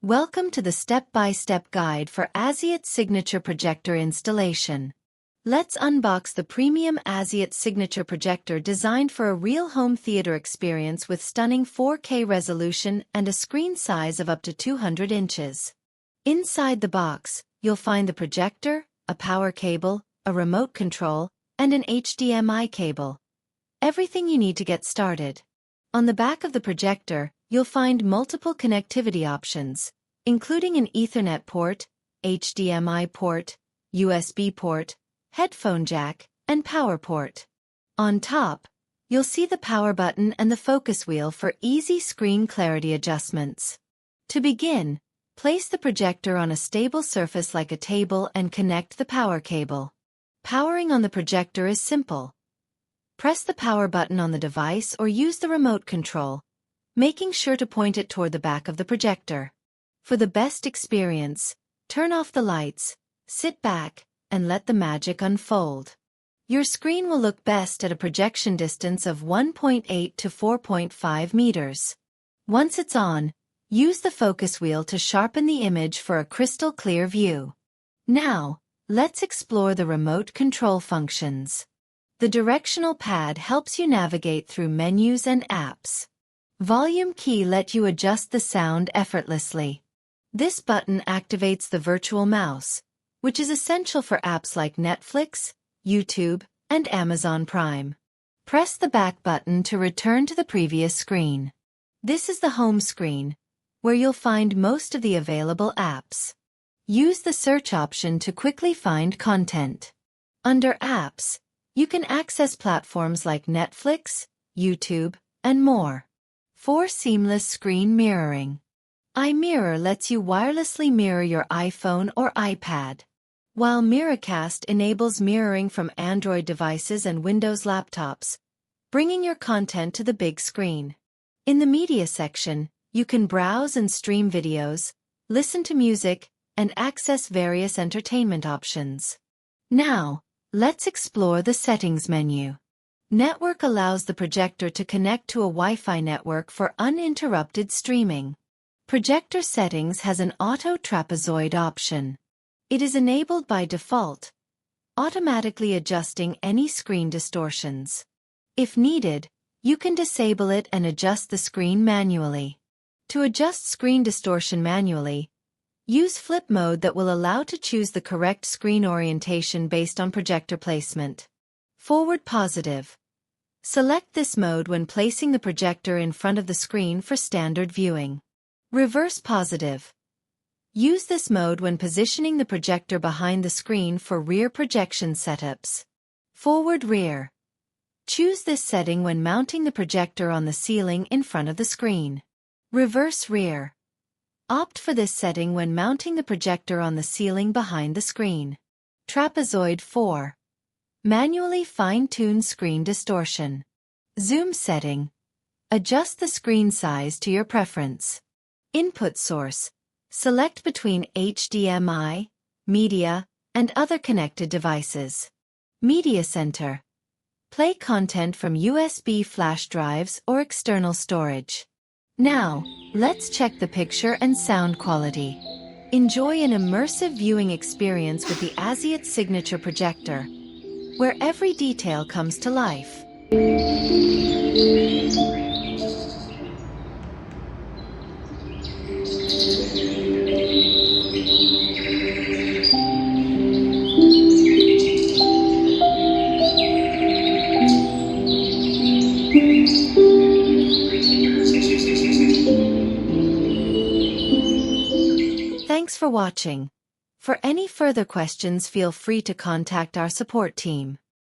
Welcome to the step-by-step guide for Aziot Signature Projector installation. Let's unbox the premium Aziot Signature Projector designed for a real home theater experience with stunning 4K resolution and a screen size of up to 200 inches. Inside the box, you'll find the projector, a power cable, a remote control, and an HDMI cable. Everything you need to get started. On the back of the projector, you'll find multiple connectivity options, including an Ethernet port, HDMI port, USB port, headphone jack, and power port. On top, you'll see the power button and the focus wheel for easy screen clarity adjustments. To begin, place the projector on a stable surface like a table and connect the power cable. Powering on the projector is simple. Press the power button on the device or use the remote control, making sure to point it toward the back of the projector. For the best experience, turn off the lights, sit back, and let the magic unfold. Your screen will look best at a projection distance of 1.8 to 4.5 meters. Once it's on, use the focus wheel to sharpen the image for a crystal clear view. Now, let's explore the remote control functions. The directional pad helps you navigate through menus and apps. Volume key lets you adjust the sound effortlessly. This button activates the virtual mouse, which is essential for apps like Netflix, YouTube, and Amazon Prime. Press the back button to return to the previous screen. This is the home screen, where you'll find most of the available apps. Use the search option to quickly find content. Under Apps, you can access platforms like Netflix, YouTube, and more. For seamless screen mirroring. iMirror lets you wirelessly mirror your iPhone or iPad, while Miracast enables mirroring from Android devices and Windows laptops, bringing your content to the big screen. In the media section, you can browse and stream videos, listen to music, and access various entertainment options. Now, let's explore the settings menu. Network allows the projector to connect to a Wi-Fi network for uninterrupted streaming. Projector settings has an auto trapezoid option. It is enabled by default, automatically adjusting any screen distortions. If needed, you can disable it and adjust the screen manually. To adjust screen distortion manually, use flip mode that will allow to choose the correct screen orientation based on projector placement. Forward positive. Select this mode when placing the projector in front of the screen for standard viewing. Reverse positive. Use this mode when positioning the projector behind the screen for rear projection setups. Forward rear. Choose this setting when mounting the projector on the ceiling in front of the screen. Reverse rear. Opt for this setting when mounting the projector on the ceiling behind the screen. Trapezoid 4. Manually fine-tune screen distortion. Zoom setting. Adjust the screen size to your preference. Input source. Select between HDMI, media, and other connected devices. Media center. Play content from USB flash drives or external storage. Now, let's check the picture and sound quality. Enjoy an immersive viewing experience with the Aziot Signature Projector, where every detail comes to life. Thanks for watching. For any further questions, feel free to contact our support team.